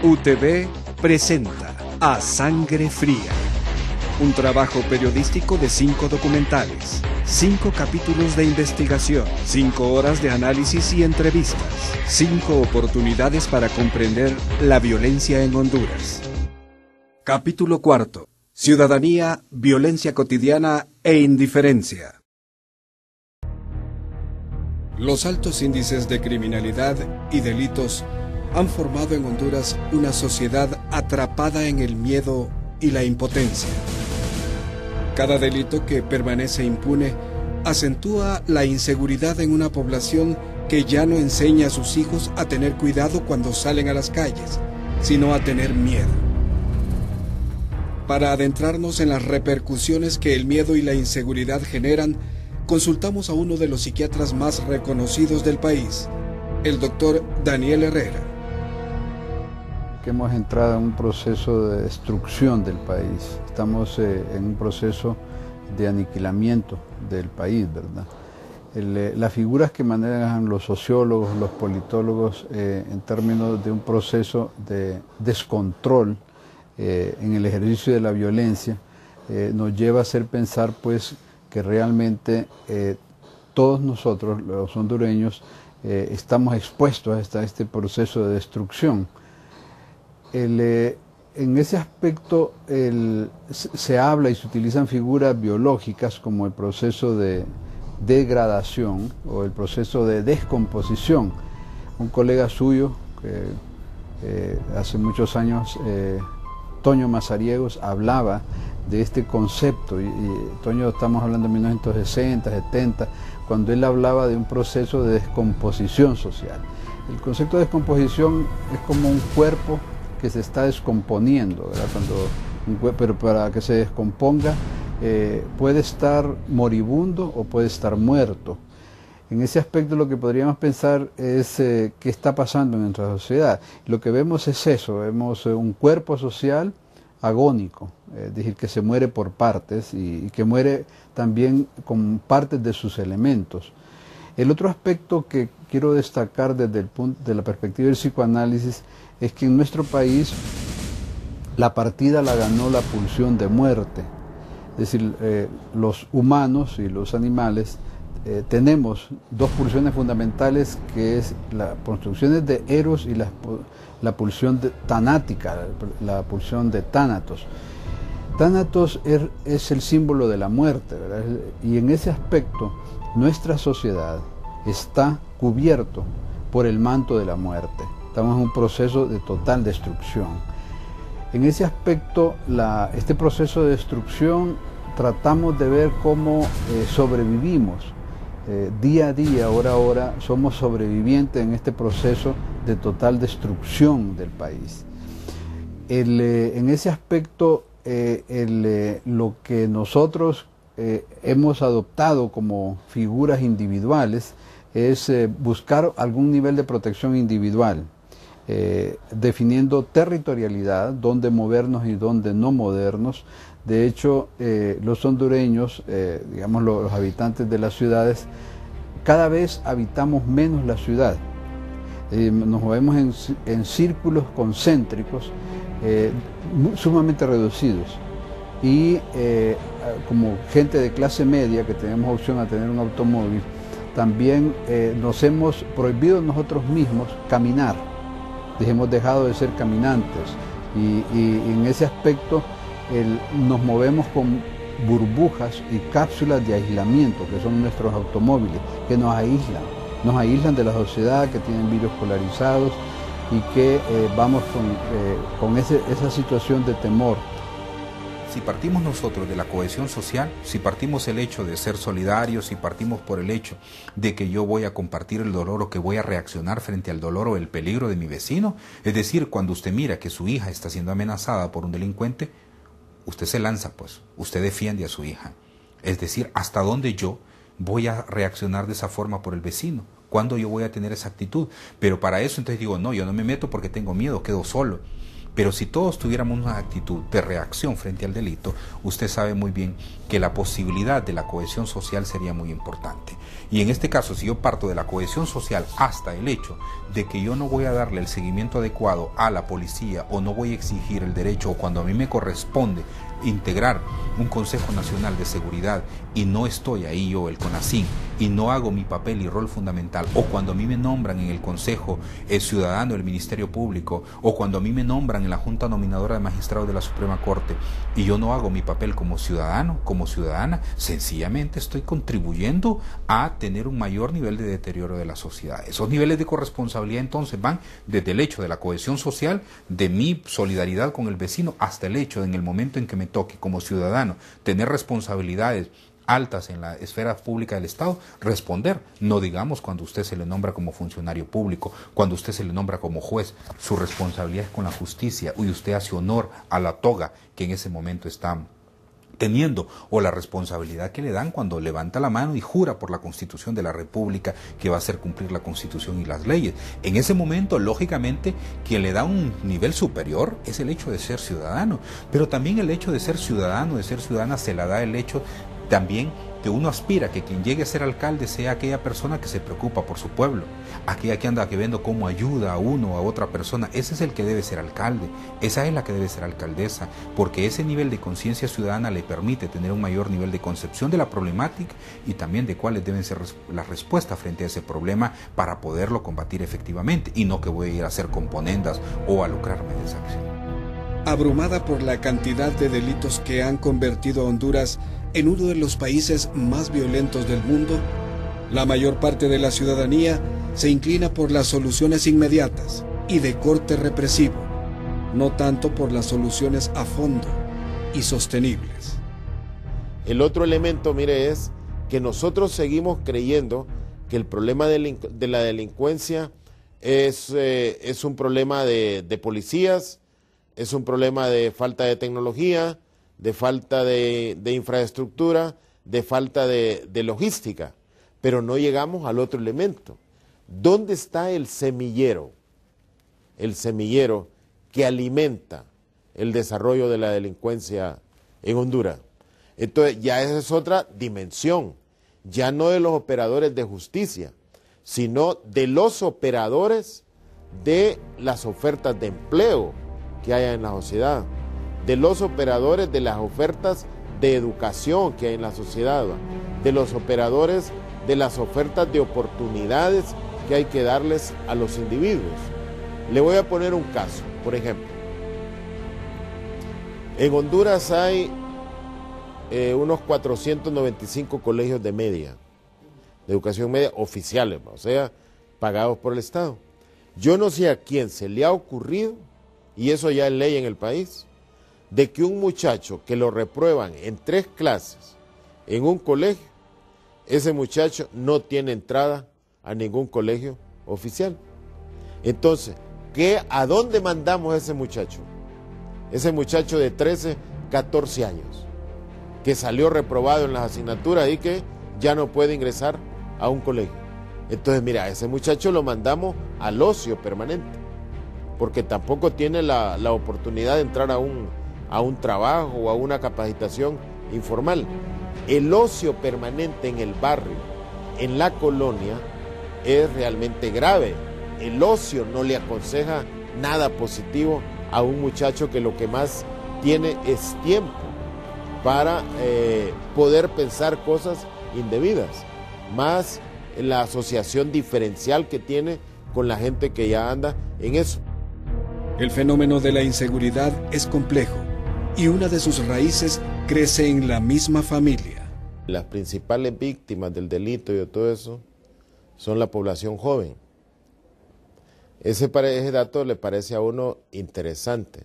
UTV presenta A Sangre Fría, un trabajo periodístico de 5 documentales, 5 capítulos de investigación, 5 horas de análisis y entrevistas, 5 oportunidades para comprender la violencia en Honduras. Capítulo 4. Ciudadanía, violencia cotidiana e indiferencia. Los altos índices de criminalidad y delitos han formado en Honduras una sociedad atrapada en el miedo y la impotencia. Cada delito que permanece impune acentúa la inseguridad en una población que ya no enseña a sus hijos a tener cuidado cuando salen a las calles, sino a tener miedo. Para adentrarnos en las repercusiones que el miedo y la inseguridad generan, consultamos a uno de los psiquiatras más reconocidos del país, el doctor Daniel Herrera. Que hemos entrado en un proceso de destrucción del país. Estamos en un proceso de aniquilamiento del país, ¿verdad? Las figuras que manejan los sociólogos, los politólogos, en términos de un proceso de descontrol en el ejercicio de la violencia, nos lleva a hacer pensar, pues, que realmente todos nosotros, los hondureños, estamos expuestos a este proceso de destrucción. En ese aspecto se habla y se utilizan figuras biológicas como el proceso de degradación o el proceso de descomposición. Un colega suyo, que hace muchos años, Toño Mazariegos, hablaba de este concepto, y Toño, estamos hablando de 1960, 70, cuando él hablaba de un proceso de descomposición social. El concepto de descomposición es como un cuerpo que se está descomponiendo, ¿verdad? Pero para que se descomponga puede estar moribundo o puede estar muerto. En ese aspecto lo que podríamos pensar es qué está pasando en nuestra sociedad. Lo que vemos es eso, vemos un cuerpo social agónico, es decir, que se muere por partes y que muere también con partes de sus elementos. El otro aspecto que quiero destacar desde el punto de la perspectiva del psicoanálisis es que en nuestro país la partida la ganó la pulsión de muerte. Es decir, los humanos y los animales tenemos dos pulsiones fundamentales, que es las pulsiones de Eros y la pulsión tanática, la pulsión de Tánatos. Tánatos es el símbolo de la muerte, ¿verdad? Y en ese aspecto nuestra sociedad está cubierto por el manto de la muerte. Estamos en un proceso de total destrucción. En ese aspecto, este proceso de destrucción, tratamos de ver cómo sobrevivimos. Día a día, hora a hora, somos sobrevivientes en este proceso de total destrucción del país. En ese aspecto, lo que nosotros hemos adoptado como figuras individuales es buscar algún nivel de protección individual, definiendo territorialidad, dónde movernos y dónde no movernos. De hecho, los hondureños, digamos los habitantes de las ciudades, cada vez habitamos menos la ciudad. Nos movemos en círculos concéntricos sumamente reducidos. Y como gente de clase media, que tenemos opción a tener un automóvil, también nos hemos prohibido nosotros mismos caminar. Hemos dejado de ser caminantes y en ese aspecto nos movemos con burbujas y cápsulas de aislamiento, que son nuestros automóviles, que nos aíslan de la sociedad, que tienen vidrios polarizados y que vamos con esa situación de temor. Si partimos nosotros de la cohesión social, si partimos el hecho de ser solidarios, si partimos por el hecho de que yo voy a compartir el dolor o que voy a reaccionar frente al dolor o el peligro de mi vecino, es decir, cuando usted mira que su hija está siendo amenazada por un delincuente, usted se lanza, pues, usted defiende a su hija. Es decir, ¿hasta dónde yo voy a reaccionar de esa forma por el vecino? ¿Cuándo yo voy a tener esa actitud? Pero para eso entonces digo, no, yo no me meto porque tengo miedo, quedo solo. Pero si todos tuviéramos una actitud de reacción frente al delito, usted sabe muy bien que la posibilidad de la cohesión social sería muy importante. Y en este caso, si yo parto de la cohesión social hasta el hecho de que yo no voy a darle el seguimiento adecuado a la policía o no voy a exigir el derecho, o cuando a mí me corresponde integrar un Consejo Nacional de Seguridad y no estoy ahí yo, el CONACYN, y no hago mi papel y rol fundamental, o cuando a mí me nombran en el Consejo Ciudadano del Ministerio Público, o cuando a mí me nombran en la Junta Nominadora de Magistrados de la Suprema Corte y yo no hago mi papel como ciudadano, como ciudadana, sencillamente estoy contribuyendo a tener un mayor nivel de deterioro de la sociedad. Esos niveles de corresponsabilidad entonces van desde el hecho de la cohesión social, de mi solidaridad con el vecino, hasta el hecho de en el momento en que me toque como ciudadano tener responsabilidades altas en la esfera pública del Estado, responder. No digamos cuando usted se le nombra como funcionario público, cuando usted se le nombra como juez, su responsabilidad es con la justicia y usted hace honor a la toga que en ese momento está teniendo, o la responsabilidad que le dan cuando levanta la mano y jura por la Constitución de la República que va a hacer cumplir la Constitución y las leyes. En ese momento, lógicamente, quien le da un nivel superior es el hecho de ser ciudadano, pero también el hecho de ser ciudadano, de ser ciudadana, se la da el hecho también que uno aspira que quien llegue a ser alcalde sea aquella persona que se preocupa por su pueblo, aquella que anda viendo cómo ayuda a uno o a otra persona. Ese es el que debe ser alcalde, esa es la que debe ser alcaldesa, porque ese nivel de conciencia ciudadana le permite tener un mayor nivel de concepción de la problemática y también de cuáles deben ser las respuestas frente a ese problema para poderlo combatir efectivamente, y no que voy a ir a hacer componendas o a lucrarme de esa acción. Abrumada por la cantidad de delitos que han convertido a Honduras en uno de los países más violentos del mundo, la mayor parte de la ciudadanía se inclina por las soluciones inmediatas y de corte represivo, no tanto por las soluciones a fondo y sostenibles. El otro elemento, mire, es que nosotros seguimos creyendo que el problema de la delincuencia es un problema de policías, es un problema de falta de tecnología, de falta de infraestructura, de falta de logística, pero no llegamos al otro elemento. ¿Dónde está el semillero? El semillero que alimenta el desarrollo de la delincuencia en Honduras. Entonces ya esa es otra dimensión, ya no de los operadores de justicia, sino de los operadores de las ofertas de empleo que haya en la sociedad, de los operadores de las ofertas de educación que hay en la sociedad, de los operadores de las ofertas de oportunidades que hay que darles a los individuos. Le voy a poner un caso, por ejemplo. En Honduras hay unos 495 colegios de media, de educación media oficiales, o sea, pagados por el Estado. Yo no sé a quién se le ha ocurrido, y eso ya es ley en el país, de que un muchacho que lo reprueban en 3 clases en un colegio, ese muchacho no tiene entrada a ningún colegio oficial. Entonces, ¿a dónde mandamos a ese muchacho? Ese muchacho de 13, 14 años, que salió reprobado en las asignaturas y que ya no puede ingresar a un colegio. Entonces, mira, a ese muchacho lo mandamos al ocio permanente, porque tampoco tiene la oportunidad de entrar a un trabajo o a una capacitación informal. El ocio permanente en el barrio, en la colonia, es realmente grave. El ocio no le aconseja nada positivo a un muchacho que lo que más tiene es tiempo para poder pensar cosas indebidas, más la asociación diferencial que tiene con la gente que ya anda en eso. El fenómeno de la inseguridad es complejo y una de sus raíces crece en la misma familia. Las principales víctimas del delito y de todo eso son la población joven. Ese dato le parece a uno interesante,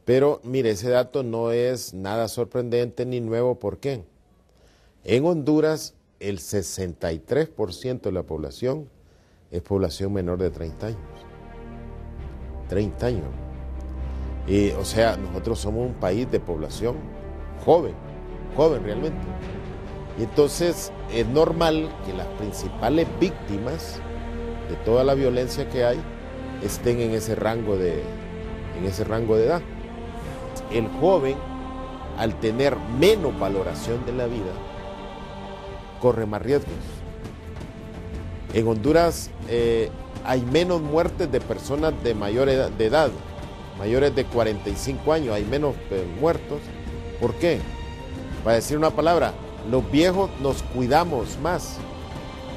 pero mire, ese dato no es nada sorprendente ni nuevo. ¿Por qué? En Honduras el 63% de la población es población menor de 30 años. 30 años. Y, o sea, nosotros somos un país de población joven realmente. Y entonces es normal que las principales víctimas de toda la violencia que hay estén en ese rango de en ese rango de edad. El joven, al tener menos valoración de la vida, corre más riesgos. En Honduras hay menos muertes de personas de mayor edad, mayores de 45 años, hay menos muertos. ¿Por qué? Para decir una palabra, los viejos nos cuidamos más,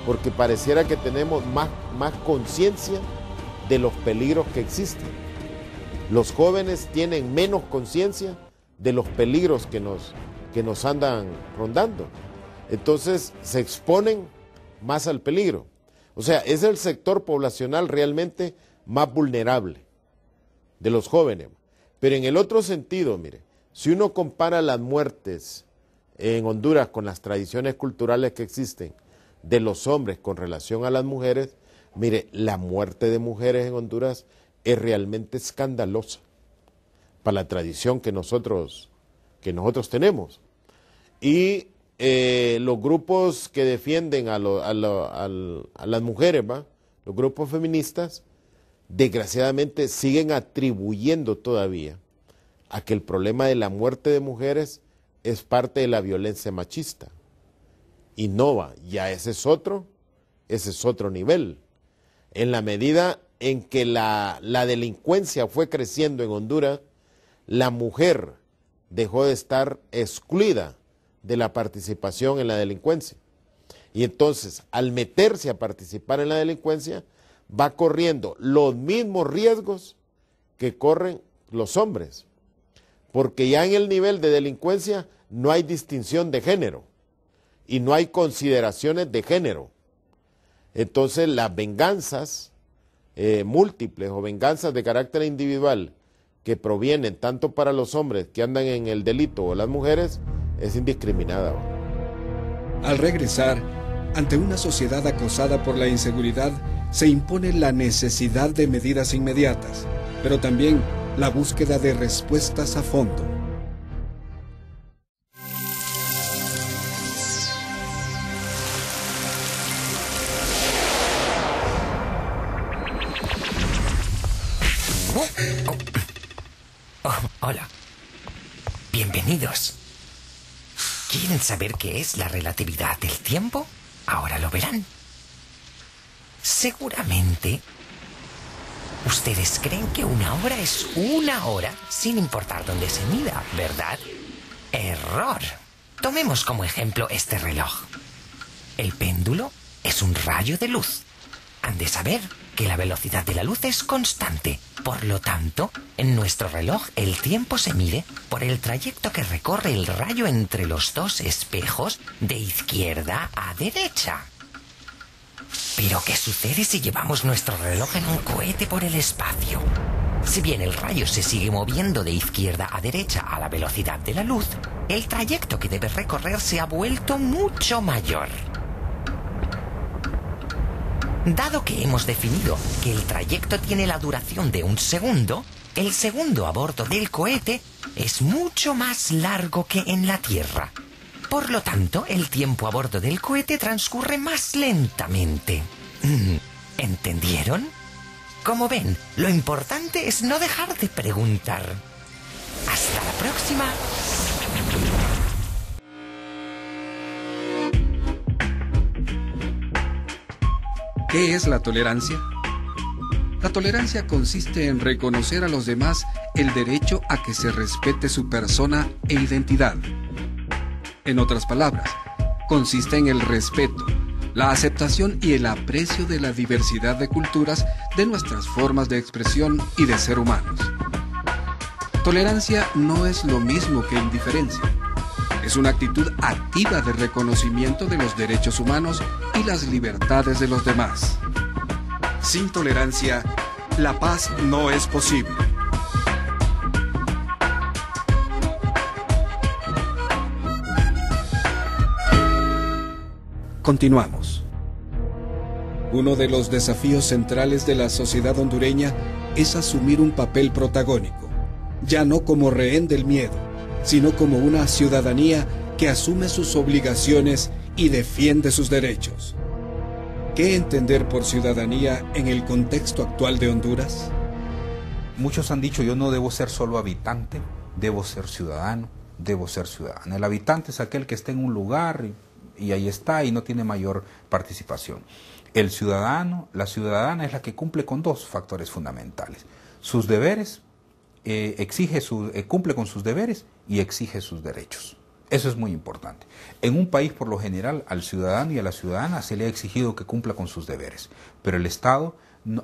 porque pareciera que tenemos más conciencia de los peligros que existen. Los jóvenes tienen menos conciencia de los peligros que nos andan rondando. Entonces se exponen más al peligro. O sea, es el sector poblacional realmente más vulnerable de los jóvenes. Pero en el otro sentido, mire, si uno compara las muertes en Honduras con las tradiciones culturales que existen de los hombres con relación a las mujeres, mire, la muerte de mujeres en Honduras es realmente escandalosa para la tradición que nosotros tenemos. Y los grupos que defienden a las mujeres, ¿va? Los grupos feministas, desgraciadamente siguen atribuyendo todavía a que el problema de la muerte de mujeres es parte de la violencia machista. Y no va, ya ese es otro nivel. En la medida en que la delincuencia fue creciendo en Honduras, la mujer dejó de estar excluida de la participación en la delincuencia. Y entonces, al meterse a participar en la delincuencia, va corriendo los mismos riesgos que corren los hombres. Porque ya en el nivel de delincuencia no hay distinción de género y no hay consideraciones de género. Entonces, las venganzas múltiples o venganzas de carácter individual que provienen tanto para los hombres que andan en el delito o las mujeres es indiscriminada. Al regresar, ante una sociedad acosada por la inseguridad, se impone la necesidad de medidas inmediatas, pero también la búsqueda de respuestas a fondo. Hola. Bienvenidos. ¿Quieren saber qué es la relatividad del tiempo? Ahora lo verán. Seguramente ustedes creen que una hora es una hora sin importar dónde se mida, ¿verdad? Error. Tomemos como ejemplo este reloj. El péndulo es un rayo de luz. Han de saber que la velocidad de la luz es constante. Por lo tanto, en nuestro reloj el tiempo se mide por el trayecto que recorre el rayo entre los dos espejos de izquierda a derecha. Pero, ¿qué sucede si llevamos nuestro reloj en un cohete por el espacio? Si bien el rayo se sigue moviendo de izquierda a derecha a la velocidad de la luz, el trayecto que debe recorrer se ha vuelto mucho mayor. Dado que hemos definido que el trayecto tiene la duración de un segundo, el segundo a bordo del cohete es mucho más largo que en la Tierra. Por lo tanto, el tiempo a bordo del cohete transcurre más lentamente. ¿Entendieron? Como ven, lo importante es no dejar de preguntar. Hasta la próxima. ¿Qué es la tolerancia? La tolerancia consiste en reconocer a los demás el derecho a que se respete su persona e identidad. En otras palabras, consiste en el respeto, la aceptación y el aprecio de la diversidad de culturas, de nuestras formas de expresión y de ser humanos. Tolerancia no es lo mismo que indiferencia. Es una actitud activa de reconocimiento de los derechos humanos y las libertades de los demás. Sin tolerancia, la paz no es posible. Continuamos. Uno de los desafíos centrales de la sociedad hondureña es asumir un papel protagónico, ya no como rehén del miedo, sino como una ciudadanía que asume sus obligaciones y defiende sus derechos. ¿Qué entender por ciudadanía en el contexto actual de Honduras? muchos han dicho, yo no debo ser solo habitante, debo ser ciudadano, debo ser ciudadana. El habitante es aquel que está en un lugar y ahí está y no tiene mayor participación. El ciudadano, la ciudadana es la que cumple con dos factores fundamentales. Sus deberes, cumple con sus deberes y exige sus derechos. Eso es muy importante. En un país, por lo general, al ciudadano y a la ciudadana se le ha exigido que cumpla con sus deberes, pero el Estado,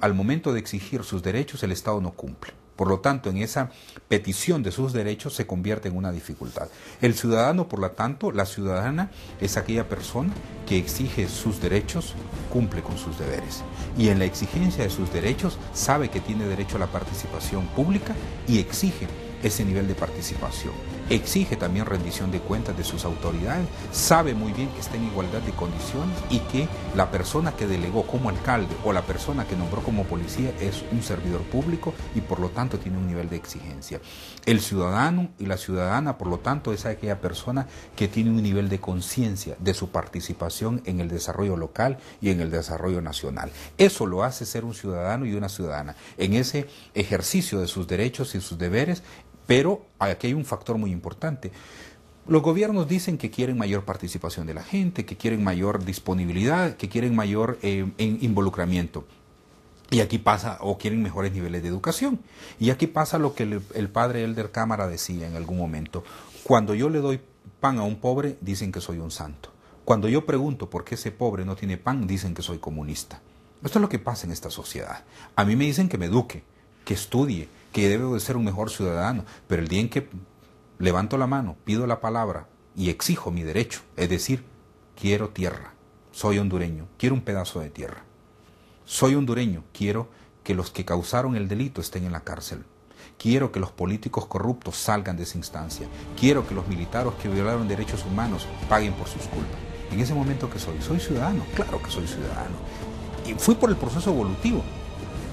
al momento de exigir sus derechos, el Estado no cumple. Por lo tanto, en esa petición de sus derechos se convierte en una dificultad. El ciudadano, por lo tanto, la ciudadana es aquella persona que exige sus derechos, cumple con sus deberes. Y en la exigencia de sus derechos sabe que tiene derecho a la participación pública y exige ese nivel de participación. Exige también rendición de cuentas de sus autoridades, sabe muy bien que está en igualdad de condiciones y que la persona que delegó como alcalde o la persona que nombró como policía es un servidor público y por lo tanto tiene un nivel de exigencia. El ciudadano y la ciudadana, por lo tanto, es aquella persona que tiene un nivel de conciencia de su participación en el desarrollo local y en el desarrollo nacional. Eso lo hace ser un ciudadano y una ciudadana, en ese ejercicio de sus derechos y sus deberes. Pero aquí hay un factor muy importante. Los gobiernos dicen que quieren mayor participación de la gente, que quieren mayor disponibilidad, que quieren mayor involucramiento. Y aquí pasa, o quieren mejores niveles de educación. Y aquí pasa lo que el padre Elder Cámara decía en algún momento. Cuando yo le doy pan a un pobre, dicen que soy un santo. Cuando yo pregunto por qué ese pobre no tiene pan, dicen que soy comunista. Esto es lo que pasa en esta sociedad. A mí me dicen que me eduque, que estudie, que debo de ser un mejor ciudadano, pero el día en que levanto la mano, pido la palabra y exijo mi derecho, es decir, quiero tierra, soy hondureño, quiero un pedazo de tierra, soy hondureño, quiero que los que causaron el delito estén en la cárcel, quiero que los políticos corruptos salgan de esa instancia, quiero que los militares que violaron derechos humanos paguen por sus culpas. En ese momento, ¿qué soy? Soy ciudadano, claro que soy ciudadano. Y fui por el proceso evolutivo,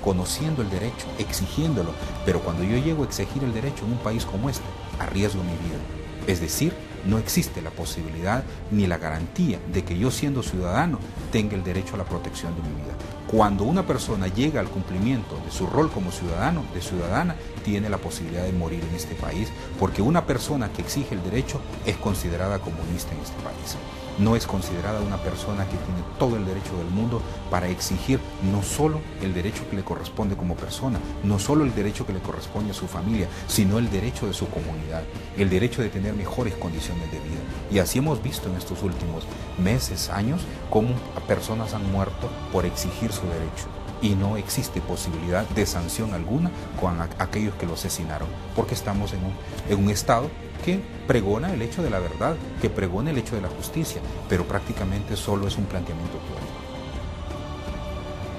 conociendo el derecho, exigiéndolo, pero cuando yo llego a exigir el derecho en un país como este, arriesgo mi vida. Es decir, no existe la posibilidad ni la garantía de que yo, siendo ciudadano, tenga el derecho a la protección de mi vida. Cuando una persona llega al cumplimiento de su rol como ciudadano, de ciudadana, tiene la posibilidad de morir en este país, porque una persona que exige el derecho es considerada comunista en este país. No es considerada una persona que tiene todo el derecho del mundo para exigir no solo el derecho que le corresponde como persona, no solo el derecho que le corresponde a su familia, sino el derecho de su comunidad, el derecho de tener mejores condiciones de vida. Y así hemos visto en estos últimos meses, años, cómo personas han muerto por exigir su derecho. Y no existe posibilidad de sanción alguna con aquellos que lo asesinaron, porque estamos en un Estado que pregona el hecho de la verdad, que pregona el hecho de la justicia, pero prácticamente solo es un planteamiento teórico.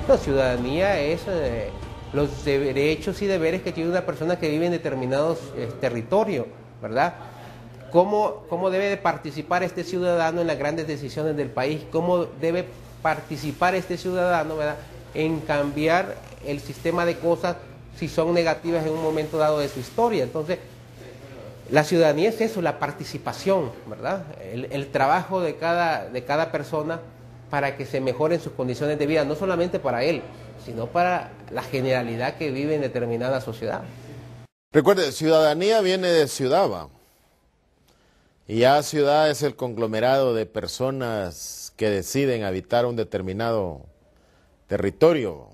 La ciudadanía es los derechos y deberes que tiene una persona que vive en determinados territorios, ¿verdad? ¿Cómo debe de participar este ciudadano en las grandes decisiones del país? ¿Cómo debe participar este ciudadano, ¿verdad?, en cambiar el sistema de cosas si son negativas en un momento dado de su historia? Entonces, la ciudadanía es eso, la participación, ¿verdad? El trabajo de cada persona para que se mejoren sus condiciones de vida, no solamente para él, sino para la generalidad que vive en determinada sociedad. Recuerde, ciudadanía viene de ciudad, ¿va? Y ya ciudad es el conglomerado de personas que deciden habitar un determinado territorio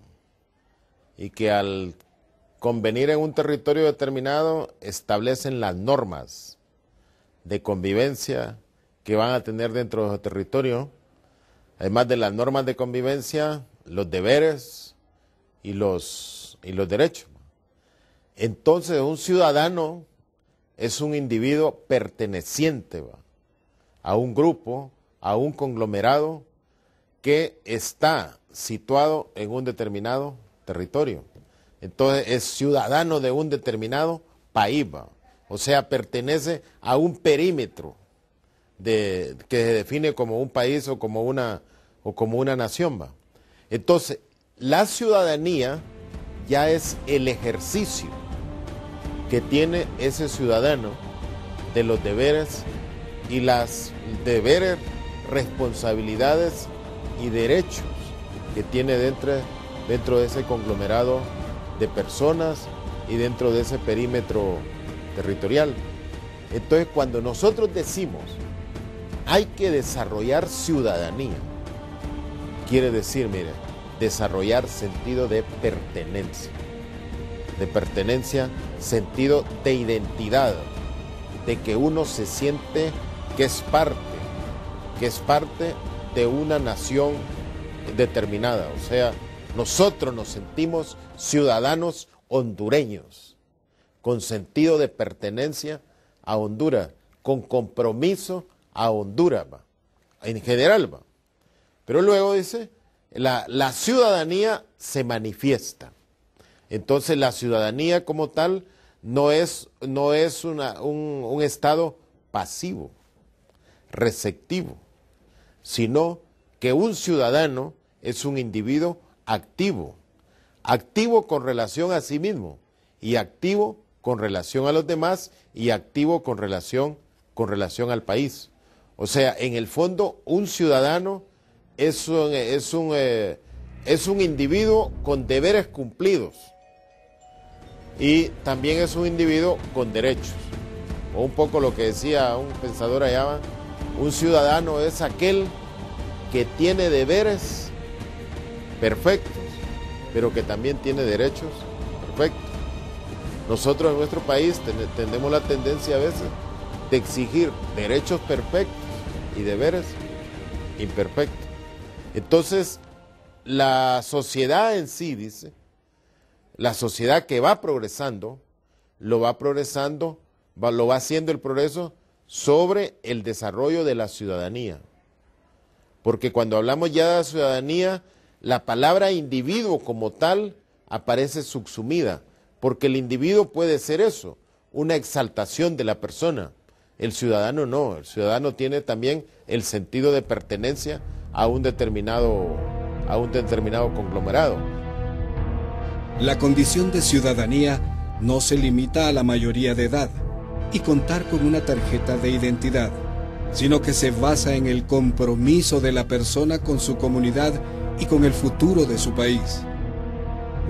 y que al convenir en un territorio determinado establecen las normas de convivencia que van a tener dentro de ese territorio, además de las normas de convivencia, los deberes y los derechos. Entonces, un ciudadano es un individuo perteneciente, ¿va?, a un grupo, a un conglomerado que está situado en un determinado territorio. Entonces es ciudadano de un determinado país, ¿va?, o sea, pertenece a un perímetro que se define como un país o como una nación, ¿va? Entonces, la ciudadanía ya es el ejercicio que tiene ese ciudadano de los deberes y las deberes, responsabilidades y derechos que tiene dentro de ese conglomerado de personas y dentro de ese perímetro territorial. Entonces, cuando nosotros decimos hay que desarrollar ciudadanía, quiere decir, mire, desarrollar sentido de pertenencia, sentido de identidad, de que uno se siente que es parte de una nación determinada. O sea, nosotros nos sentimos ciudadanos hondureños, con sentido de pertenencia a Honduras, con compromiso a Honduras, ¿va? En general, ¿va? Pero luego dice, la ciudadanía se manifiesta. Entonces la ciudadanía como tal no es un estado pasivo, receptivo, sino que un ciudadano es un individuo activo con relación a sí mismo, y activo con relación a los demás, y activo con relación al país. O sea, en el fondo, un ciudadano es un individuo con deberes cumplidos, y también es un individuo con derechos. O un poco lo que decía un pensador allá, un ciudadano es aquel que tiene deberes perfectos, pero que también tiene derechos perfectos. Nosotros en nuestro país tenemos la tendencia a veces de exigir derechos perfectos y deberes imperfectos. Entonces, la sociedad en sí, dice, la sociedad que va progresando, lo va haciendo el progreso sobre el desarrollo de la ciudadanía. Porque cuando hablamos ya de la ciudadanía, la palabra individuo como tal aparece subsumida, porque el individuo puede ser eso, una exaltación de la persona. El ciudadano no, el ciudadano tiene también el sentido de pertenencia a un determinado conglomerado. La condición de ciudadanía no se limita a la mayoría de edad y contar con una tarjeta de identidad, sino que se basa en el compromiso de la persona con su comunidad y con el futuro de su país.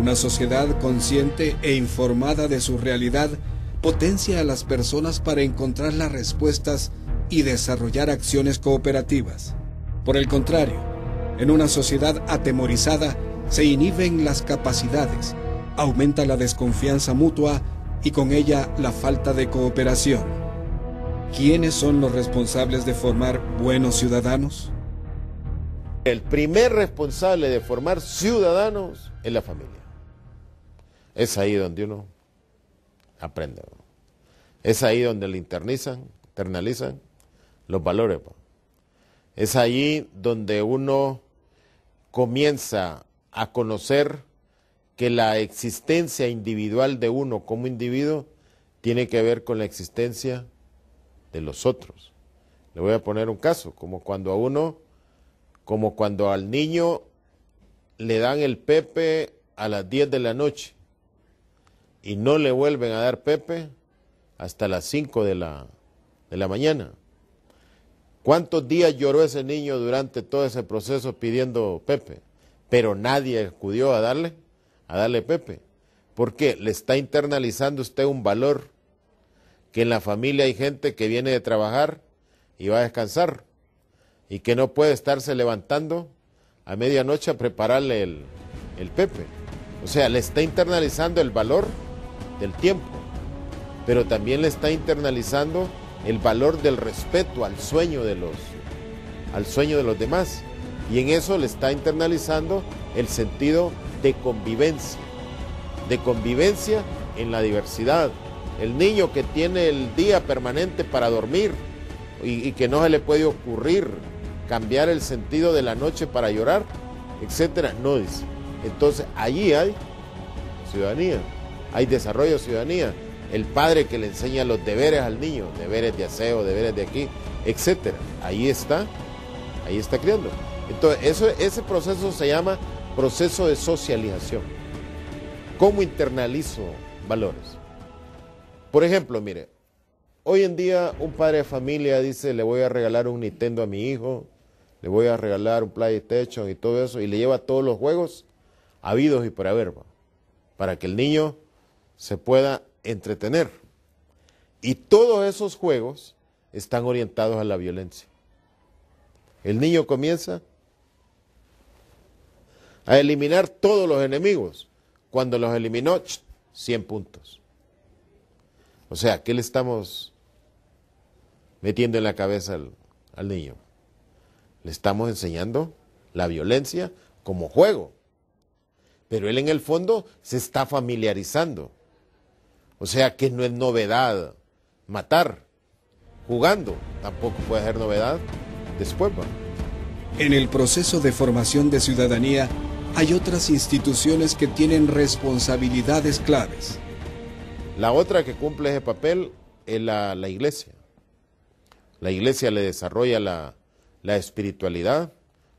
Una sociedad consciente e informada de su realidad potencia a las personas para encontrar las respuestas y desarrollar acciones cooperativas. Por el contrario, en una sociedad atemorizada se inhiben las capacidades, aumenta la desconfianza mutua y con ella la falta de cooperación. ¿Quiénes son los responsables de formar buenos ciudadanos? El primer responsable de formar ciudadanos es la familia. Es ahí donde uno aprende, ¿no? Es ahí donde le internalizan los valores, ¿no? Es ahí donde uno comienza a conocer que la existencia individual de uno como individuo tiene que ver con la existencia de los otros. Le voy a poner un caso, como cuando al niño le dan el pepe a las 10 de la noche y no le vuelven a dar pepe hasta las 5 de la mañana. ¿Cuántos días lloró ese niño durante todo ese proceso pidiendo pepe? Pero nadie acudió a darle pepe. ¿Por qué? Le está internalizando usted un valor, que en la familia hay gente que viene de trabajar y va a descansar, y que no puede estarse levantando a medianoche a prepararle el pepe. O sea, le está internalizando el valor del tiempo, pero también le está internalizando el valor del respeto al sueño de los demás. Y en eso le está internalizando el sentido de convivencia en la diversidad. El niño que tiene el día permanente para dormir y que no se le puede ocurrir cambiar el sentido de la noche para llorar, etcétera, no dice. Entonces allí hay ciudadanía, hay desarrollo de ciudadanía. El padre que le enseña los deberes al niño, deberes de aseo, deberes de aquí, etcétera, ahí está criando. Entonces ese proceso se llama proceso de socialización. ¿Cómo internalizo valores? Por ejemplo, mire, hoy en día un padre de familia dice, le voy a regalar un Nintendo a mi hijo, le voy a regalar un PlayStation y todo eso, y le lleva todos los juegos habidos y por haber, para que el niño se pueda entretener. Y todos esos juegos están orientados a la violencia. El niño comienza a eliminar todos los enemigos. Cuando los eliminó, 100 puntos. O sea, ¿qué le estamos metiendo en la cabeza al niño? Le estamos enseñando la violencia como juego. Pero él en el fondo se está familiarizando. O sea que no es novedad matar. Jugando tampoco puede ser novedad después. ¿Va? En el proceso de formación de ciudadanía hay otras instituciones que tienen responsabilidades claves. La otra que cumple ese papel es la iglesia. La iglesia le desarrolla la espiritualidad,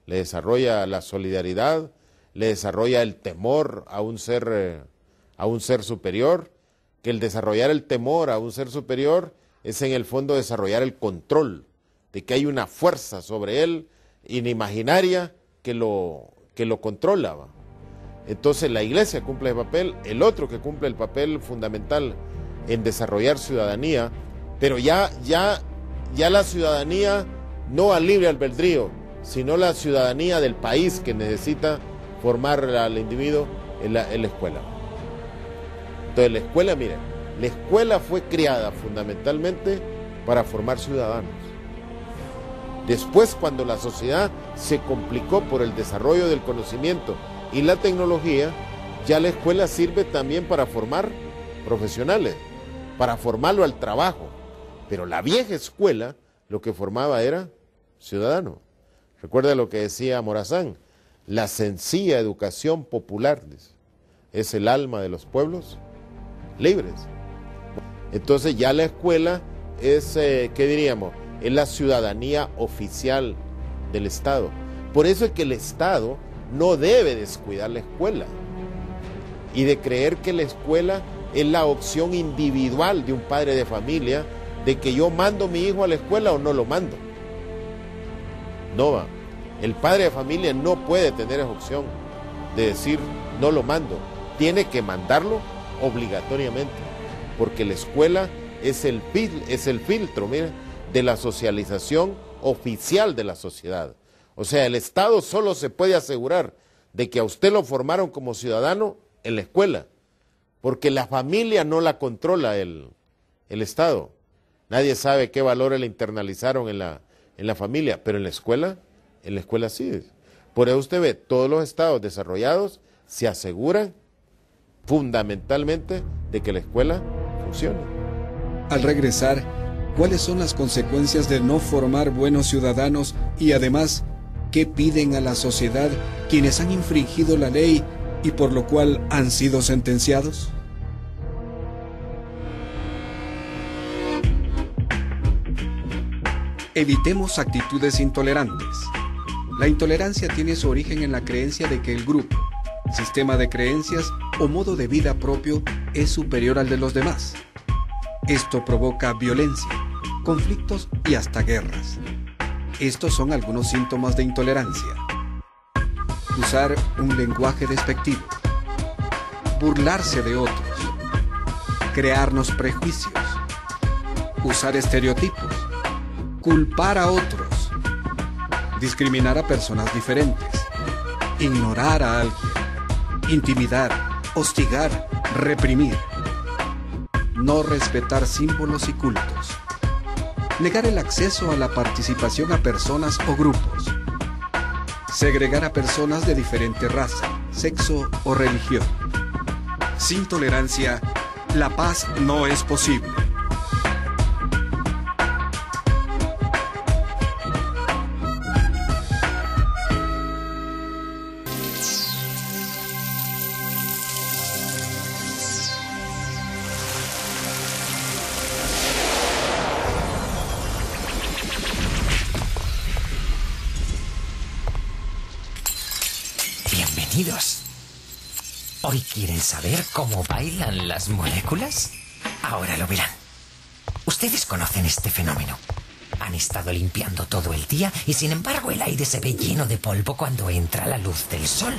le desarrolla la solidaridad, le desarrolla el temor a un ser superior, que el desarrollar el temor a un ser superior es en el fondo desarrollar el control, de que hay una fuerza sobre él inimaginaria que lo controla. ¿Va? Entonces la iglesia cumple el papel, el otro que cumple el papel fundamental en desarrollar ciudadanía, pero ya la ciudadanía no al libre albedrío, sino la ciudadanía del país que necesita formar al individuo en la escuela. Entonces la escuela, miren, la escuela fue creada fundamentalmente para formar ciudadanos. Después, cuando la sociedad se complicó por el desarrollo del conocimiento y la tecnología, ya la escuela sirve también para formar profesionales, para formarlo al trabajo. Pero la vieja escuela lo que formaba era ciudadano. Recuerda lo que decía Morazán, la sencilla educación popular es el alma de los pueblos libres. Entonces ya la escuela es, ¿qué diríamos? Es la ciudadanía oficial del Estado. Por eso es que el Estado no debe descuidar la escuela y de creer que la escuela es la opción individual de un padre de familia de que yo mando a mi hijo a la escuela o no lo mando. No va. El padre de familia no puede tener esa opción de decir no lo mando. Tiene que mandarlo obligatoriamente, porque la escuela es el filtro, mire, de la socialización oficial de la sociedad. O sea, el Estado solo se puede asegurar de que a usted lo formaron como ciudadano en la escuela, porque la familia no la controla el Estado. Nadie sabe qué valores le internalizaron en la familia, pero en la escuela sí. Por eso usted ve, todos los estados desarrollados se aseguran fundamentalmente de que la escuela funcione. Al regresar, ¿cuáles son las consecuencias de no formar buenos ciudadanos y además, qué piden a la sociedad quienes han infringido la ley y por lo cual han sido sentenciados? Evitemos actitudes intolerantes. La intolerancia tiene su origen en la creencia de que el grupo, sistema de creencias o modo de vida propio es superior al de los demás. Esto provoca violencia, conflictos y hasta guerras. Estos son algunos síntomas de intolerancia. Usar un lenguaje despectivo, burlarse de otros, crearnos prejuicios, usar estereotipos, culpar a otros, discriminar a personas diferentes, ignorar a alguien, intimidar, hostigar, reprimir, no respetar símbolos y cultos, negar el acceso a la participación a personas o grupos, segregar a personas de diferente raza, sexo o religión. Sin tolerancia, la paz no es posible. Bienvenidos. ¿Hoy quieren saber cómo bailan las moléculas? Ahora lo verán. Ustedes conocen este fenómeno. Han estado limpiando todo el día y sin embargo el aire se ve lleno de polvo cuando entra la luz del sol.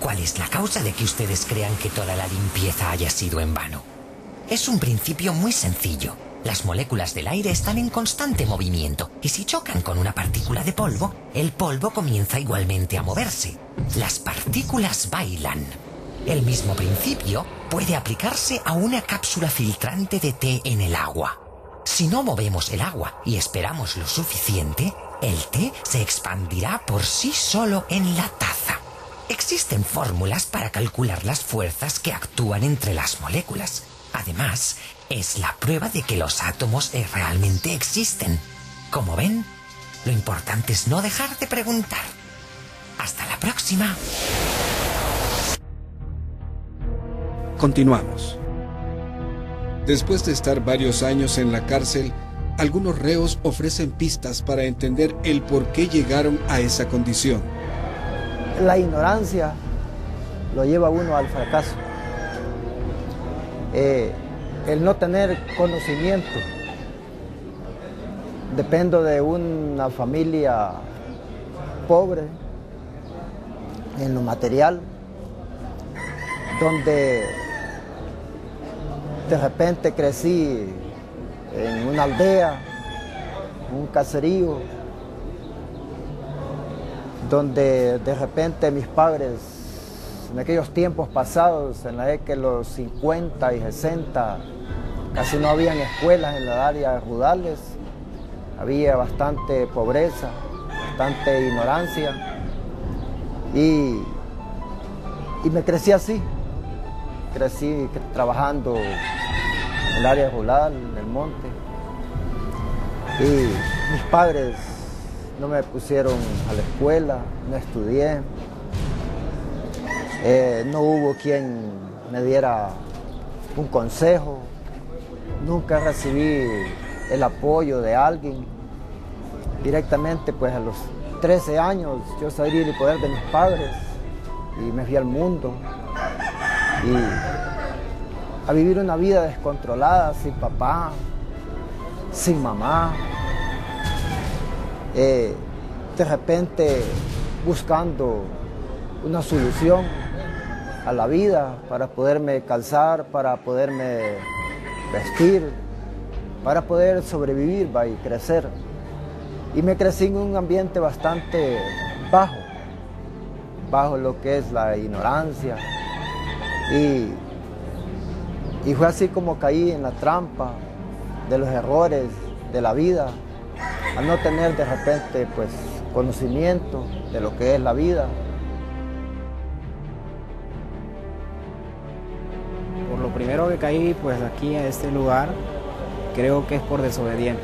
¿Cuál es la causa de que ustedes crean que toda la limpieza haya sido en vano? Es un principio muy sencillo. Las moléculas del aire están en constante movimiento y si chocan con una partícula de polvo, el polvo comienza igualmente a moverse. Las partículas bailan. El mismo principio puede aplicarse a una cápsula filtrante de té en el agua. Si no movemos el agua y esperamos lo suficiente, el té se expandirá por sí solo en la taza. Existen fórmulas para calcular las fuerzas que actúan entre las moléculas. Además, es la prueba de que los átomos realmente existen. Como ven, lo importante es no dejar de preguntar. Hasta la próxima. Continuamos. Después de estar varios años en la cárcel, algunos reos ofrecen pistas para entender el por qué llegaron a esa condición. La ignorancia lo lleva a uno al fracaso. El no tener conocimiento. Dependo de una familia pobre en lo material, donde de repente crecí en una aldea, un caserío, donde de repente mis padres, en aquellos tiempos pasados, en la década de los 50 y 60, casi no habían escuelas en las áreas rurales, había bastante pobreza, bastante ignorancia, y me crecí así, crecí trabajando en el área rural, en el monte, y mis padres no me pusieron a la escuela, no estudié, no hubo quien me diera un consejo, nunca recibí el apoyo de alguien. Directamente, pues a los 13 años yo salí del poder de mis padres y me fui al mundo y a vivir una vida descontrolada, sin papá, sin mamá. De repente buscando una solución a la vida para poderme calzar, para poderme vestir, para poder sobrevivir y crecer. Y me crecí en un ambiente bastante bajo lo que es la ignorancia. Y fue así como caí en la trampa de los errores de la vida, al no tener de repente pues conocimiento de lo que es la vida. Por lo primero que caí pues aquí en este lugar, creo que es por desobediente,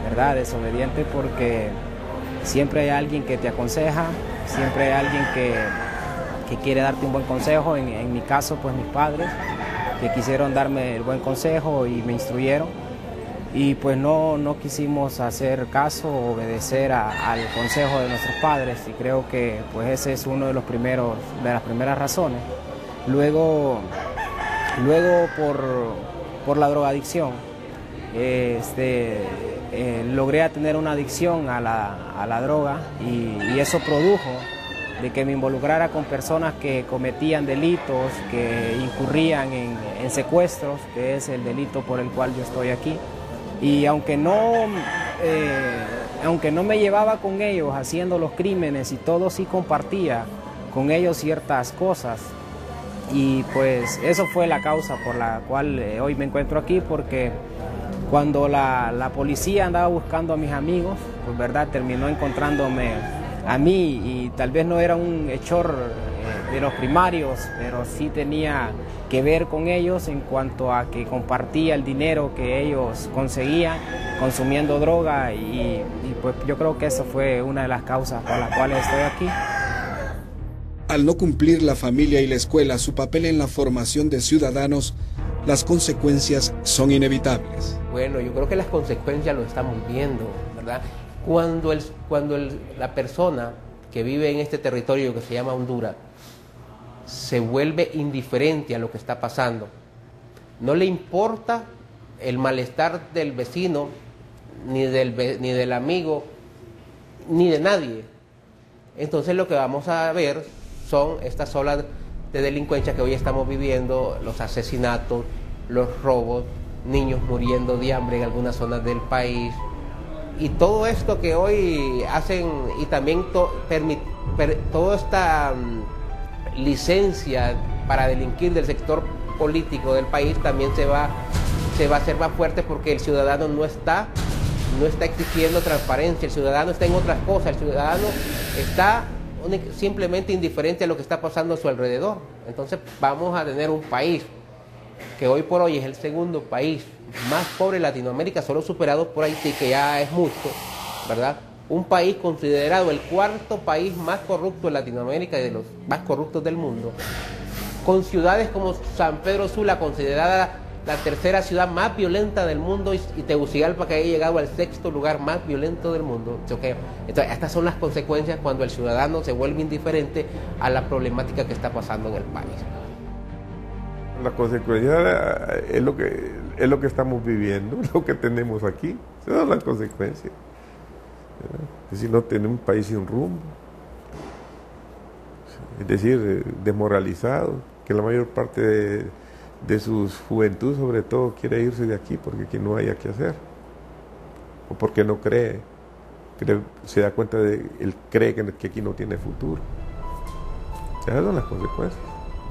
¿verdad? Desobediente porque siempre hay alguien que te aconseja, siempre hay alguien que quiere darte un buen consejo. En mi caso pues mis padres, que quisieron darme el buen consejo y me instruyeron. Y pues no quisimos hacer caso o obedecer al consejo de nuestros padres, y creo que pues ese es uno de las primeras razones. Luego por la drogadicción, logré tener una adicción a la droga y eso produjo de que me involucrara con personas que cometían delitos, que incurrían en secuestros, que es el delito por el cual yo estoy aquí. Y aunque no me llevaba con ellos haciendo los crímenes y todo, sí compartía con ellos ciertas cosas. Y pues eso fue la causa por la cual hoy me encuentro aquí, porque cuando la policía andaba buscando a mis amigos, pues verdad, terminó encontrándome a mí, y tal vez no era un hechor de los primarios, pero sí tenía que ver con ellos en cuanto a que compartía el dinero que ellos conseguían consumiendo droga, y pues yo creo que eso fue una de las causas por las cuales estoy aquí. Al no cumplir la familia y la escuela su papel en la formación de ciudadanos, las consecuencias son inevitables. Bueno, yo creo que las consecuencias lo estamos viendo, ¿verdad? Cuando la persona que vive en este territorio que se llama Honduras se vuelve indiferente a lo que está pasando, no le importa el malestar del vecino, ni del amigo, ni de nadie. Entonces lo que vamos a ver son estas olas de delincuencia que hoy estamos viviendo, los asesinatos, los robos, niños muriendo de hambre en algunas zonas del país, y todo esto que hoy hacen, y también toda esta licencia para delinquir del sector político del país también se va a hacer más fuerte, porque el ciudadano no está exigiendo transparencia, el ciudadano está en otras cosas, el ciudadano está simplemente indiferente a lo que está pasando a su alrededor. Entonces vamos a tener un país que hoy por hoy es el segundo país más pobre de Latinoamérica, solo superado por Haití, que ya es mucho, ¿verdad? Un país considerado el cuarto país más corrupto de Latinoamérica y de los más corruptos del mundo, con ciudades como San Pedro Sula, considerada la tercera ciudad más violenta del mundo, y Tegucigalpa, que ha llegado al sexto lugar más violento del mundo. Entonces, estas son las consecuencias cuando el ciudadano se vuelve indiferente a la problemática que está pasando en el país. La consecuencia es lo que estamos viviendo, lo que tenemos aquí. Esas son las consecuencias. Es decir, no tenemos un país sin rumbo. Es decir, desmoralizado, que la mayor parte de su juventud, sobre todo, quiere irse de aquí porque aquí no hay que hacer, o porque no cree, se da cuenta él cree que aquí no tiene futuro. Esas son las consecuencias.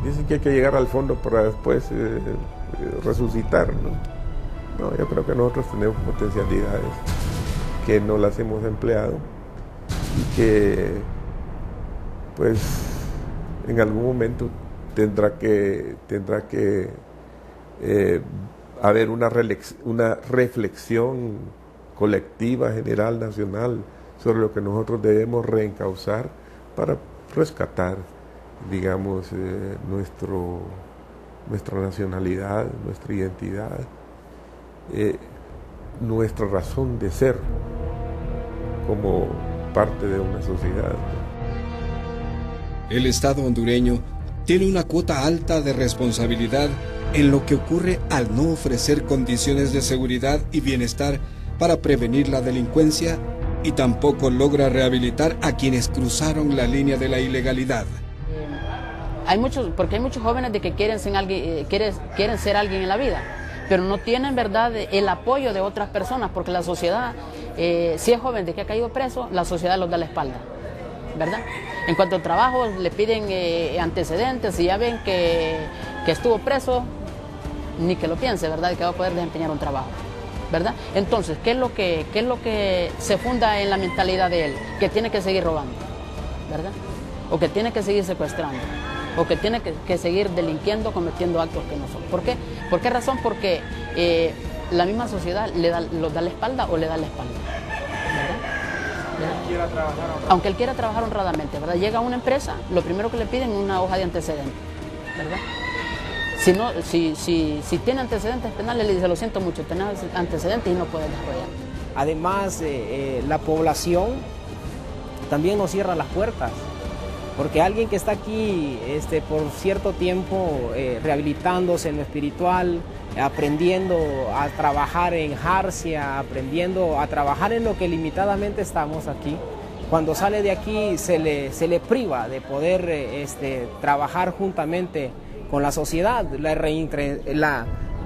Dicen que hay que llegar al fondo para después resucitar, ¿no? No, yo creo que nosotros tenemos potencialidades que no las hemos empleado y que, pues, en algún momento tendrá que haber una reflexión colectiva, general, nacional, sobre lo que nosotros debemos reencauzar para rescatar, digamos, nuestra nacionalidad, nuestra identidad, nuestra razón de ser como parte de una sociedad. El Estado hondureño tiene una cuota alta de responsabilidad en lo que ocurre al no ofrecer condiciones de seguridad y bienestar para prevenir la delincuencia, y tampoco logra rehabilitar a quienes cruzaron la línea de la ilegalidad. Hay muchos jóvenes de que quieren ser alguien en la vida, pero no tienen, verdad, el apoyo de otras personas, porque la sociedad, si es joven de que ha caído preso, la sociedad los da la espalda, ¿verdad? En cuanto a trabajo, le piden antecedentes, y ya ven que estuvo preso, ni que lo piense, ¿verdad?, que va a poder desempeñar un trabajo, ¿verdad? Entonces, ¿qué es lo que se funda en la mentalidad de él? Que tiene que seguir robando, ¿verdad? O que tiene que seguir secuestrando, o que tiene que seguir delinquiendo, cometiendo actos que no son. ¿Por qué? ¿Por qué razón? Porque la misma sociedad los da la espalda o le da la espalda, ¿verdad? Aunque él quiera trabajar honradamente, ¿verdad? Llega a una empresa, lo primero que le piden es una hoja de antecedentes, ¿verdad? Si tiene antecedentes penales, le dice: lo siento mucho, tenés antecedentes y no puedes desarrollar. Además, la población también nos cierra las puertas, porque alguien que está aquí por cierto tiempo rehabilitándose en lo espiritual, aprendiendo a trabajar en jarcia, aprendiendo a trabajar en lo que limitadamente estamos aquí, cuando sale de aquí se le priva de poder trabajar juntamente con la sociedad,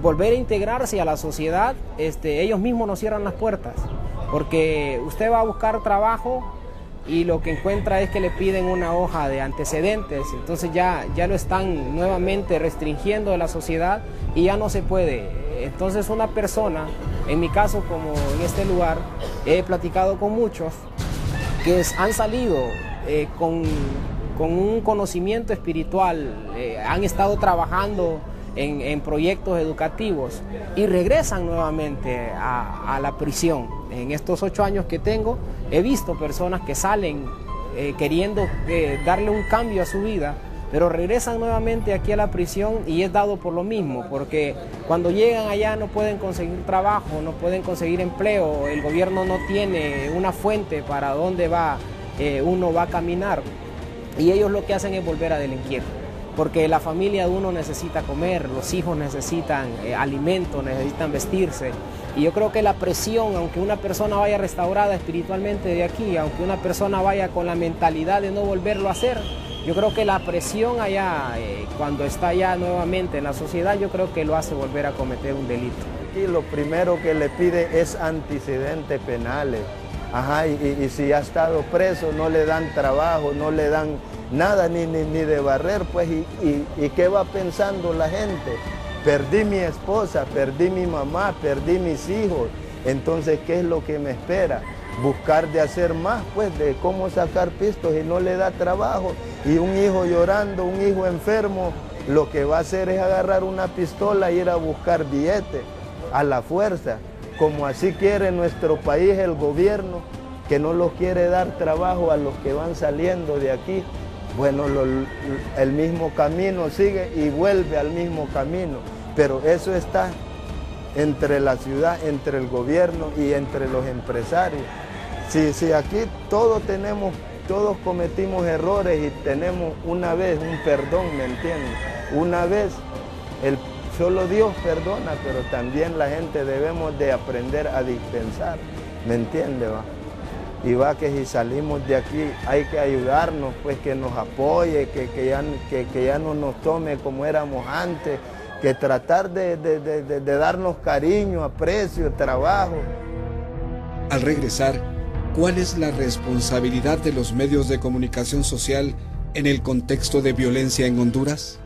volver a integrarse a la sociedad. Ellos mismos nos cierran las puertas, porque usted va a buscar trabajo y lo que encuentra es que le piden una hoja de antecedentes, entonces ya lo están nuevamente restringiendo de la sociedad y ya no se puede. Entonces una persona, en mi caso, como en este lugar, he platicado con muchos que han salido con un conocimiento espiritual, han estado trabajando en proyectos educativos y regresan nuevamente a la prisión. En estos 8 años que tengo, he visto personas que salen queriendo darle un cambio a su vida, pero regresan nuevamente aquí a la prisión, y es dado por lo mismo, porque cuando llegan allá no pueden conseguir trabajo, no pueden conseguir empleo, el gobierno no tiene una fuente para dónde uno va a caminar, y ellos lo que hacen es volver a delinquir, porque la familia de uno necesita comer, los hijos necesitan alimento, necesitan vestirse. Y yo creo que la presión, aunque una persona vaya restaurada espiritualmente de aquí, aunque una persona vaya con la mentalidad de no volverlo a hacer, yo creo que la presión allá, cuando está ya nuevamente en la sociedad, yo creo que lo hace volver a cometer un delito. Aquí lo primero que le pide es antecedentes penales. Ajá, y si ha estado preso, no le dan trabajo, no le dan nada ni de barrer, pues, y ¿qué va pensando la gente? Perdí mi esposa, perdí mi mamá, perdí mis hijos, entonces, ¿qué es lo que me espera? Buscar de hacer más, pues, de cómo sacar pistos y no le da trabajo, y un hijo llorando, un hijo enfermo, lo que va a hacer es agarrar una pistola e ir a buscar billetes a la fuerza. Como así quiere nuestro país, el gobierno, que no los quiere dar trabajo a los que van saliendo de aquí. Bueno, el mismo camino sigue y vuelve al mismo camino, pero eso está entre la ciudad, entre el gobierno y entre los empresarios. Si aquí todos cometimos errores y tenemos una vez un perdón, ¿me entienden? Una vez solo Dios perdona, pero también la gente debemos de aprender a dispensar, ¿me entiende? Va? Y va que si salimos de aquí hay que ayudarnos, pues que nos apoye, que ya no nos tome como éramos antes, que tratar de darnos cariño, aprecio, trabajo. Al regresar, ¿cuál es la responsabilidad de los medios de comunicación social en el contexto de violencia en Honduras?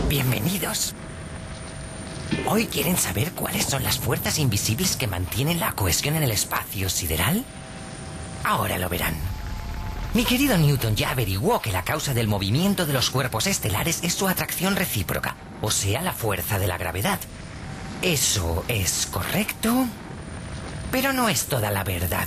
Bienvenidos. ¿Hoy quieren saber cuáles son las fuerzas invisibles que mantienen la cohesión en el espacio sideral? Ahora lo verán. Mi querido Newton ya averiguó que la causa del movimiento de los cuerpos estelares es su atracción recíproca, o sea, la fuerza de la gravedad. ¿Eso es correcto? Pero no es toda la verdad.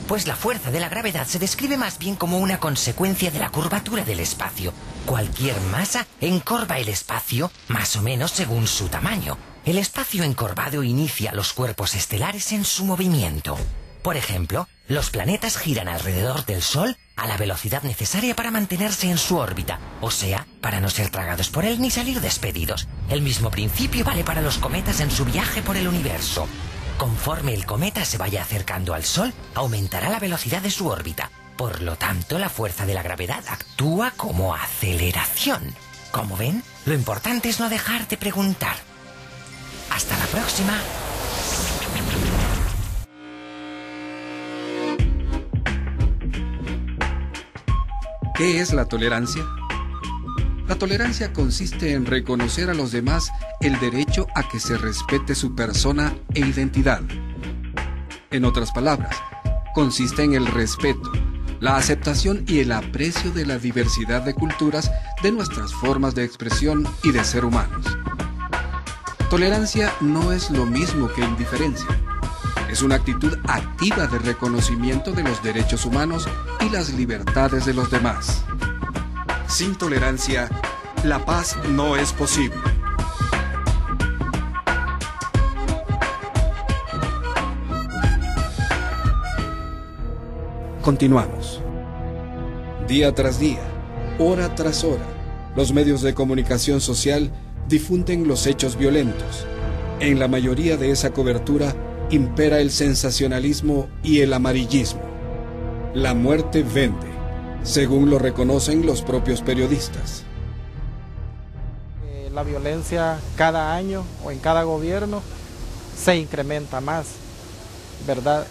Pues la fuerza de la gravedad se describe más bien como una consecuencia de la curvatura del espacio. Cualquier masa encorva el espacio más o menos según su tamaño. El espacio encorvado inicia los cuerpos estelares en su movimiento. Por ejemplo, los planetas giran alrededor del Sol a la velocidad necesaria para mantenerse en su órbita, o sea, para no ser tragados por él ni salir despedidos. El mismo principio vale para los cometas en su viaje por el universo. Conforme el cometa se vaya acercando al Sol, aumentará la velocidad de su órbita. Por lo tanto, la fuerza de la gravedad actúa como aceleración. Como ven, lo importante es no dejar de preguntar. Hasta la próxima. ¿Qué es la tolerancia? La tolerancia consiste en reconocer a los demás el derecho a que se respete su persona e identidad. En otras palabras, consiste en el respeto, la aceptación y el aprecio de la diversidad de culturas, de nuestras formas de expresión y de ser humanos. Tolerancia no es lo mismo que indiferencia. Es una actitud activa de reconocimiento de los derechos humanos y las libertades de los demás. Sin tolerancia, la paz no es posible. Continuamos. Día tras día, hora tras hora, los medios de comunicación social difunden los hechos violentos. En la mayoría de esa cobertura impera el sensacionalismo y el amarillismo. La muerte vende, según lo reconocen los propios periodistas. La violencia cada año o en cada gobierno se incrementa más, ¿verdad?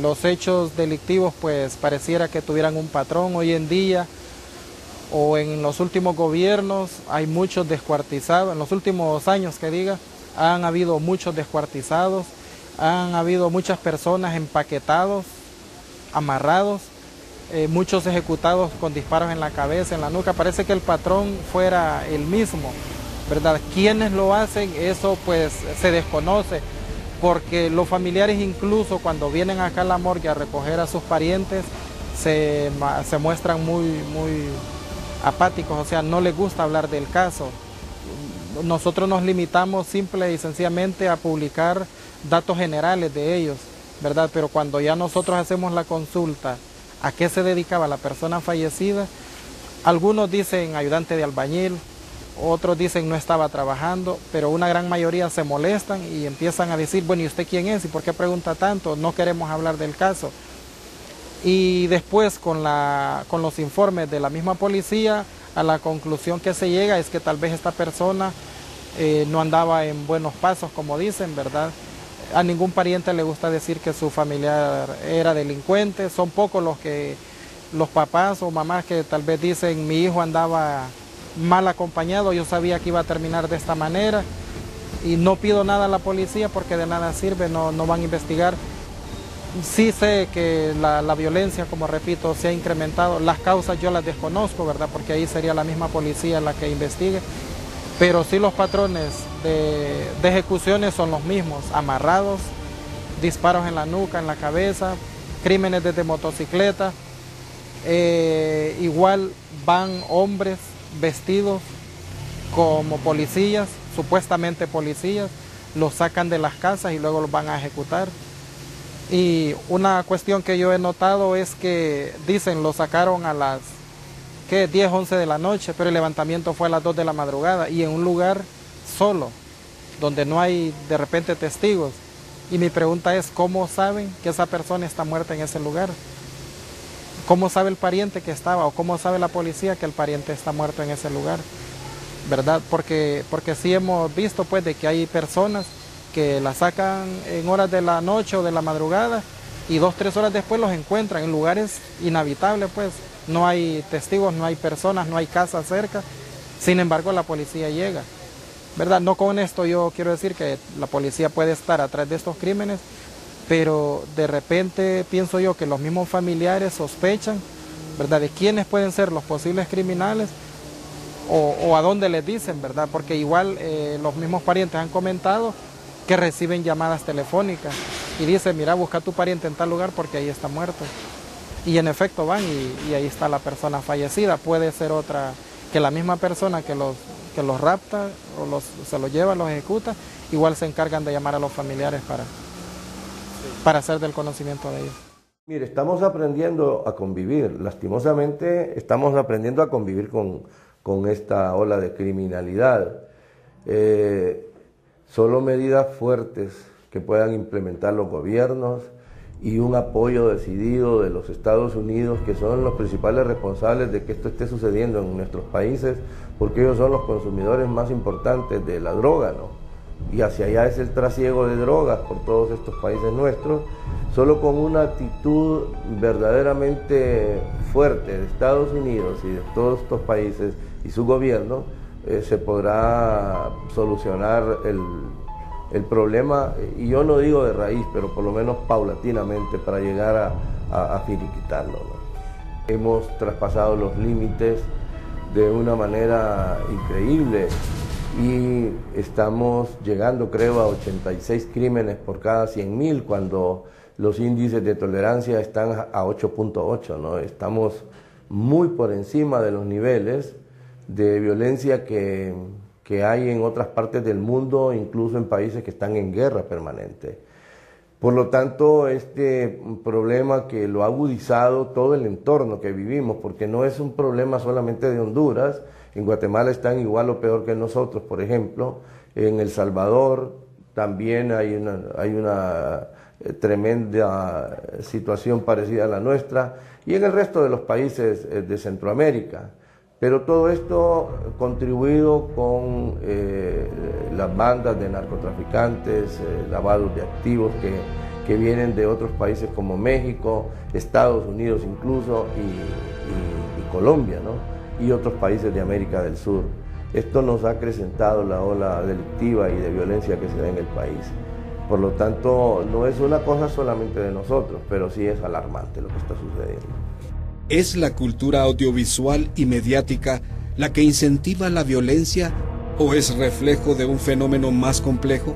Los hechos delictivos pues pareciera que tuvieran un patrón hoy en día, o en los últimos gobiernos hay muchos descuartizados, en los últimos años que diga, han habido muchos descuartizados, han habido muchas personas empaquetados, amarrados, muchos ejecutados con disparos en la cabeza, en la nuca. Parece que el patrón fuera el mismo, ¿verdad? ¿Quiénes lo hacen? Eso pues se desconoce, porque los familiares incluso cuando vienen acá a la morgue a recoger a sus parientes se muestran muy apáticos, o sea, no les gusta hablar del caso. Nosotros nos limitamos simple y sencillamente a publicar datos generales de ellos, ¿verdad? Pero cuando ya nosotros hacemos la consulta a qué se dedicaba la persona fallecida. Algunos dicen ayudante de albañil, otros dicen no estaba trabajando, pero una gran mayoría se molestan y empiezan a decir, bueno, ¿y usted quién es? ¿Y por qué pregunta tanto? No queremos hablar del caso. Y después con los informes de la misma policía, a la conclusión que se llega es que tal vez esta persona no andaba en buenos pasos, como dicen, ¿verdad? A ningún pariente le gusta decir que su familiar era delincuente. Son pocos los papás o mamás que tal vez dicen, mi hijo andaba mal acompañado, yo sabía que iba a terminar de esta manera y no pido nada a la policía porque de nada sirve, no van a investigar. Sí sé que la violencia, como repito, se ha incrementado. Las causas yo las desconozco, ¿verdad? Porque ahí sería la misma policía la que investigue. Pero sí los patrones de ejecuciones son los mismos, amarrados, disparos en la nuca, en la cabeza, crímenes desde motocicleta. Igual van hombres vestidos como policías, supuestamente policías, los sacan de las casas y luego los van a ejecutar. Y una cuestión que yo he notado es que dicen lo sacaron a las 10, 11 de la noche, pero el levantamiento fue a las 2 de la madrugada y en un lugar solo, donde no hay de repente testigos. Y mi pregunta es, ¿cómo saben que esa persona está muerta en ese lugar? ¿Cómo sabe el pariente que estaba o cómo sabe la policía que el pariente está muerto en ese lugar? ¿Verdad? Porque sí hemos visto pues de que hay personas que la sacan en horas de la noche o de la madrugada y 2, 3 horas después los encuentran en lugares inhabitables, pues no hay testigos, no hay personas, no hay casas cerca. Sin embargo, la policía llega, ¿verdad? No con esto yo quiero decir que la policía puede estar atrás de estos crímenes, pero de repente pienso yo que los mismos familiares sospechan, ¿verdad?, de quiénes pueden ser los posibles criminales o a dónde les dicen, ¿verdad? Porque igual los mismos parientes han comentado que reciben llamadas telefónicas y dicen, mira, busca a tu pariente en tal lugar porque ahí está muerto. Y en efecto van y ahí está la persona fallecida. Puede ser otra, que la misma persona que los rapta o se los lleva, los ejecuta, igual se encargan de llamar a los familiares para hacer del conocimiento de ellos. Mire, estamos aprendiendo a convivir, lastimosamente estamos aprendiendo a convivir con esta ola de criminalidad. Solo medidas fuertes que puedan implementar los gobiernos y un apoyo decidido de los Estados Unidos, que son los principales responsables de que esto esté sucediendo en nuestros países, porque ellos son los consumidores más importantes de la droga, ¿no? Y hacia allá es el trasiego de drogas por todos estos países nuestros. Solo con una actitud verdaderamente fuerte de Estados Unidos y de todos estos países y su gobierno, se podrá solucionar el problema, y yo no digo de raíz, pero por lo menos paulatinamente, para llegar a finiquitarlo, ¿no? Hemos traspasado los límites de una manera increíble y estamos llegando, creo, a 86 crímenes por cada 100.000, cuando los índices de tolerancia están a 8.8, ¿no? Estamos muy por encima de los niveles de violencia que hay en otras partes del mundo, incluso en países que están en guerra permanente. Por lo tanto, este problema que lo ha agudizado todo el entorno que vivimos, porque no es un problema solamente de Honduras, en Guatemala están igual o peor que nosotros, por ejemplo, en El Salvador también hay una tremenda situación parecida a la nuestra, y en el resto de los países de Centroamérica. Pero todo esto contribuido con las bandas de narcotraficantes, lavados de activos que vienen de otros países como México, Estados Unidos incluso, y Colombia, ¿no? Y otros países de América del Sur. Esto nos ha acrecentado la ola delictiva y de violencia que se da en el país. Por lo tanto, no es una cosa solamente de nosotros, pero sí es alarmante lo que está sucediendo. ¿Es la cultura audiovisual y mediática la que incentiva la violencia o es reflejo de un fenómeno más complejo?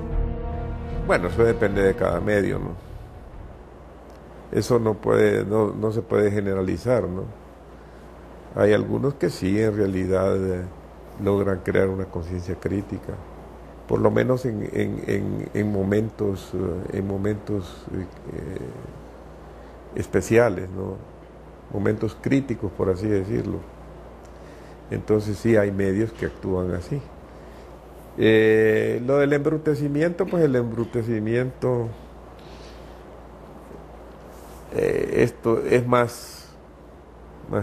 Bueno, eso depende de cada medio, ¿no? Eso no se puede generalizar, ¿no? Hay algunos que sí, en realidad, logran crear una conciencia crítica, por lo menos en momentos especiales, ¿no? momentos críticos, por así decirlo. Entonces sí hay medios que actúan así. Lo del embrutecimiento, pues el embrutecimiento, esto es más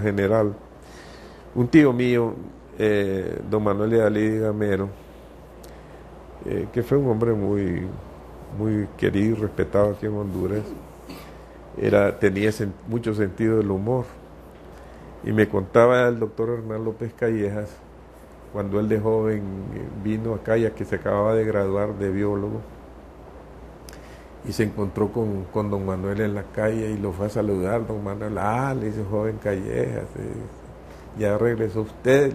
general. Un tío mío, don Manuel Lealí Gamero, que fue un hombre muy querido y respetado aquí en Honduras, tenía mucho sentido del humor. Y me contaba el doctor Hernán López Callejas, cuando él de joven vino acá, ya que se acababa de graduar de biólogo, y se encontró con don Manuel en la calle y lo fue a saludar. Don Manuel, le dice, joven Callejas, ya regresó usted.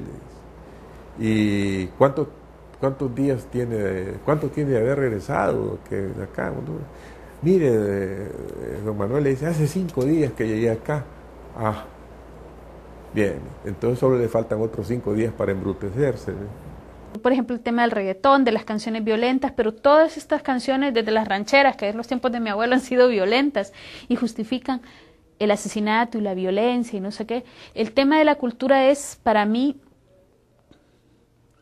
¿Y cuántos días tiene, cuánto tiene de haber regresado que de acá? Mire, don Manuel le dice, hace 5 días que llegué acá. Bien, entonces solo le faltan otros 5 días para embrutecerse. Por ejemplo, el tema del reggaetón, de las canciones violentas, pero todas estas canciones, desde las rancheras, que en los tiempos de mi abuelo han sido violentas y justifican el asesinato y la violencia y no sé qué. El tema de la cultura es, para mí,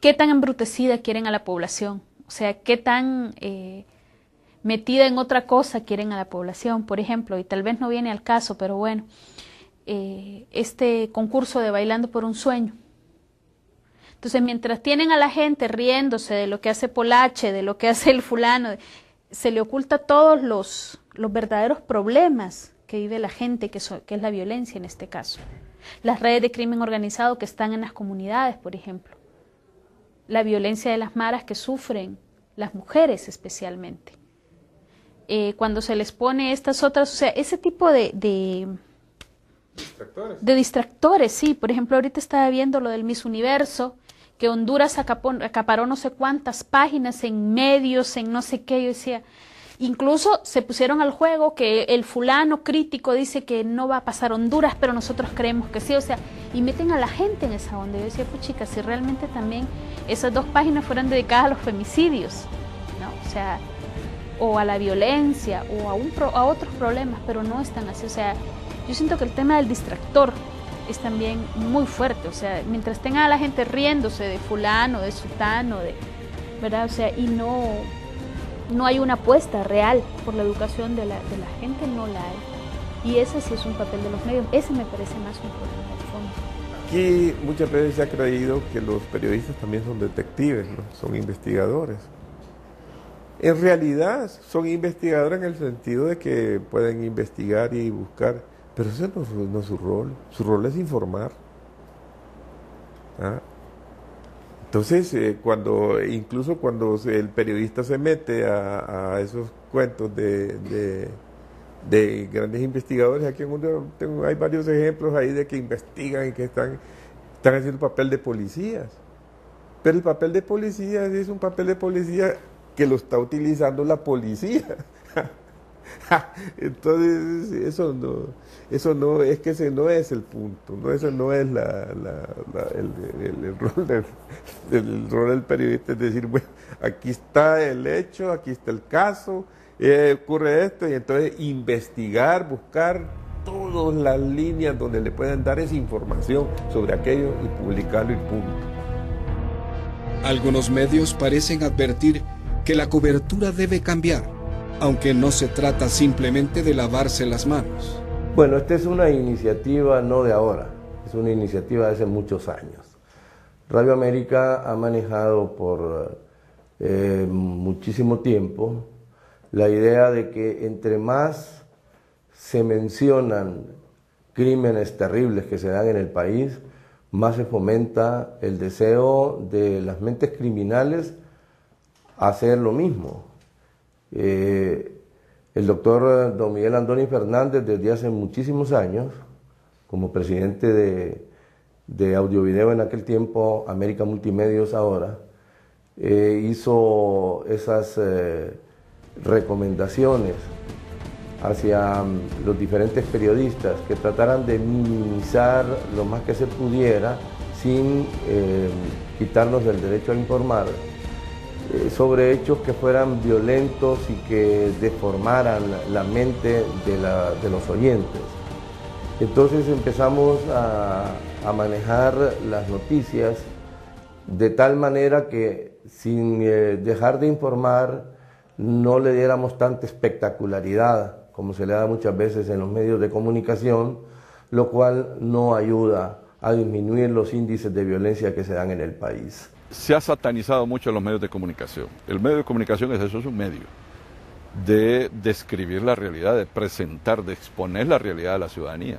qué tan embrutecida quieren a la población, o sea, qué tan metida en otra cosa quieren a la población. Por ejemplo, y tal vez no viene al caso, pero bueno, este concurso de Bailando por un Sueño. Entonces, mientras tienen a la gente riéndose de lo que hace Polache, de lo que hace el fulano, se le oculta todos los verdaderos problemas que vive la gente, que es la violencia en este caso. Las redes de crimen organizado que están en las comunidades, por ejemplo. La violencia de las maras que sufren las mujeres especialmente. Cuando se les pone estas otras, o sea, ese tipo de distractores, sí. Por ejemplo, ahorita estaba viendo lo del Miss Universo, que Honduras acaparó no sé cuántas páginas en medios, en no sé qué. Yo decía, incluso se pusieron al juego que el fulano crítico dice que no va a pasar Honduras, pero nosotros creemos que sí, o sea, y meten a la gente en esa onda. Yo decía, pues chicas, si realmente también esas 2 páginas fueran dedicadas a los femicidios, ¿no? O sea, o a la violencia, o a otros problemas, pero no están así. O sea, yo siento que el tema del distractor es también muy fuerte, o sea, mientras tenga a la gente riéndose de fulano, de sutano, ¿verdad? O sea, y no hay una apuesta real por la educación de la gente, no la hay. Y ese sí es un papel de los medios, ese me parece más un problema de fondo. Aquí muchas veces se ha creído que los periodistas también son detectives, ¿no? Son investigadores. En realidad son investigadores en el sentido de que pueden investigar y buscar, pero ese no es su rol. Su rol es informar. Entonces, incluso cuando el periodista se mete a esos cuentos de grandes investigadores, aquí en Honduras hay varios ejemplos ahí de que investigan y que están haciendo el papel de policías. Pero el papel de policía es un papel de policía que lo está utilizando la policía. Entonces, eso no es que ese no es el punto, ¿no? Eso no es el rol del periodista, es decir, bueno, aquí está el hecho, aquí está el caso, ocurre esto, y entonces investigar, buscar todas las líneas donde le puedan dar esa información sobre aquello y publicarlo y punto. Algunos medios parecen advertir que la cobertura debe cambiar, aunque no se trata simplemente de lavarse las manos. Bueno, esta es una iniciativa no de ahora, es una iniciativa de hace muchos años. Radio América ha manejado por muchísimo tiempo la idea de que entre más se mencionan crímenes terribles que se dan en el país, más se fomenta el deseo de las mentes criminales a hacer lo mismo. El doctor don Miguel Andoni Fernández, desde hace muchísimos años, como presidente de Audiovideo en aquel tiempo, América Multimedios ahora, hizo esas recomendaciones hacia los diferentes periodistas que trataran de minimizar lo más que se pudiera sin quitarnos del derecho a informar sobre hechos que fueran violentos y que deformaran la mente de los oyentes. Entonces empezamos a manejar las noticias de tal manera que sin dejar de informar no le diéramos tanta espectacularidad como se le da muchas veces en los medios de comunicación, lo cual no ayuda a disminuir los índices de violencia que se dan en el país. Se ha satanizado mucho los medios de comunicación. El medio de comunicación es un medio de describir la realidad, de presentar, de exponer la realidad a la ciudadanía.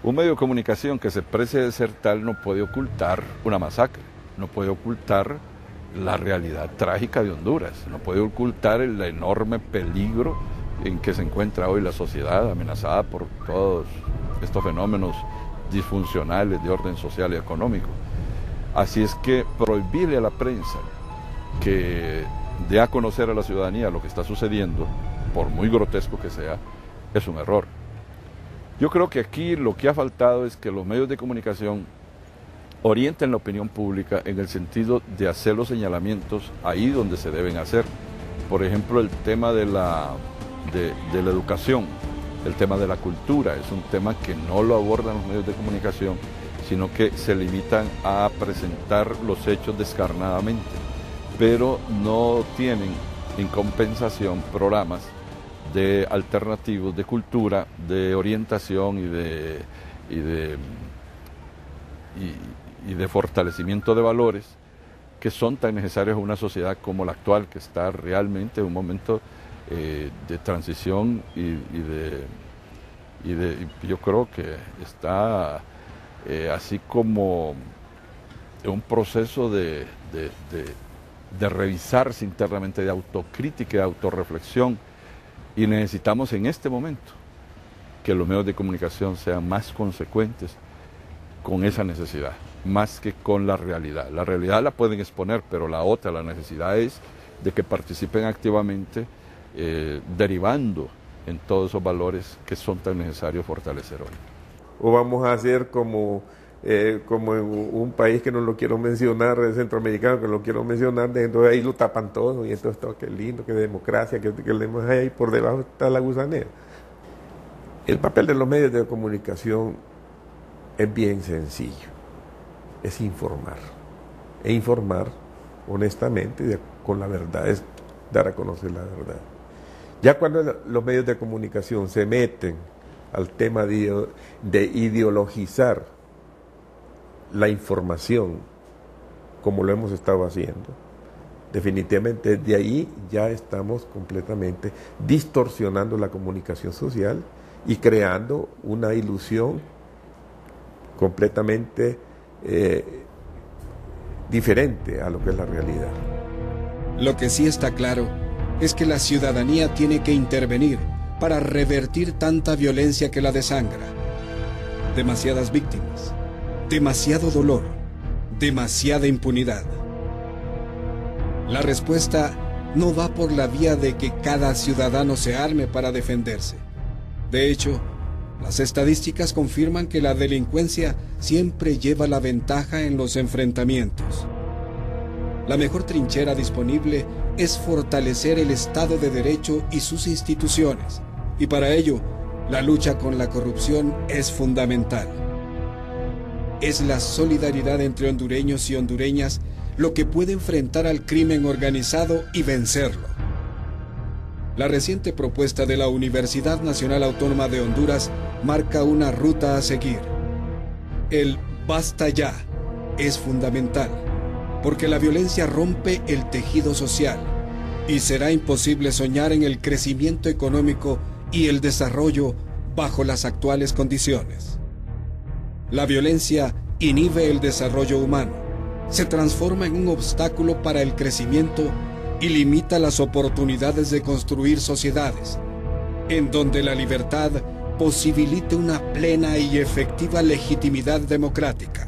Un medio de comunicación que se precie de ser tal no puede ocultar una masacre, no puede ocultar la realidad trágica de Honduras, no puede ocultar el enorme peligro en que se encuentra hoy la sociedad amenazada por todos estos fenómenos disfuncionales de orden social y económico. Así es que prohibirle a la prensa que dé a conocer a la ciudadanía lo que está sucediendo, por muy grotesco que sea, es un error. Yo creo que aquí lo que ha faltado es que los medios de comunicación orienten la opinión pública en el sentido de hacer los señalamientos ahí donde se deben hacer. Por ejemplo, el tema de la educación, el tema de la cultura, es un tema que no lo abordan los medios de comunicación, sino que se limitan a presentar los hechos descarnadamente, pero no tienen en compensación programas de alternativos, de cultura, de orientación y de fortalecimiento de valores que son tan necesarios en una sociedad como la actual, que está realmente en un momento de transición y yo creo que está así como en un proceso de revisarse internamente, de autocrítica, de autorreflexión, y necesitamos en este momento que los medios de comunicación sean más consecuentes con esa necesidad, más que con la realidad. La realidad la pueden exponer, pero la necesidad es de que participen activamente, derivando en todos esos valores que son tan necesarios fortalecer hoy. O vamos a hacer como en un país que no lo quiero mencionar, el centroamericano, que no lo quiero mencionar, entonces ahí lo tapan todo, y entonces todo, qué lindo, qué democracia, que ahí por debajo está la gusanera. El papel de los medios de comunicación es bien sencillo, es informar, e informar honestamente, con la verdad, es dar a conocer la verdad. Ya cuando los medios de comunicación se meten al tema de ideologizar la información, como lo hemos estado haciendo, definitivamente de ahí ya estamos completamente distorsionando la comunicación social y creando una ilusión completamente diferente a lo que es la realidad. Lo que sí está claro es que la ciudadanía tiene que intervenir para revertir tanta violencia que la desangra. Demasiadas víctimas, demasiado dolor, demasiada impunidad. La respuesta no va por la vía de que cada ciudadano se arme para defenderse. De hecho, las estadísticas confirman que la delincuencia siempre lleva la ventaja en los enfrentamientos. La mejor trinchera disponible es fortalecer el Estado de Derecho y sus instituciones, y para ello, la lucha con la corrupción es fundamental. Es la solidaridad entre hondureños y hondureñas lo que puede enfrentar al crimen organizado y vencerlo. La reciente propuesta de la Universidad Nacional Autónoma de Honduras marca una ruta a seguir. El basta ya es fundamental, porque la violencia rompe el tejido social y será imposible soñar en el crecimiento económico y el desarrollo bajo las actuales condiciones. La violencia inhibe el desarrollo humano, se transforma en un obstáculo para el crecimiento y limita las oportunidades de construir sociedades, en donde la libertad posibilite una plena y efectiva legitimidad democrática.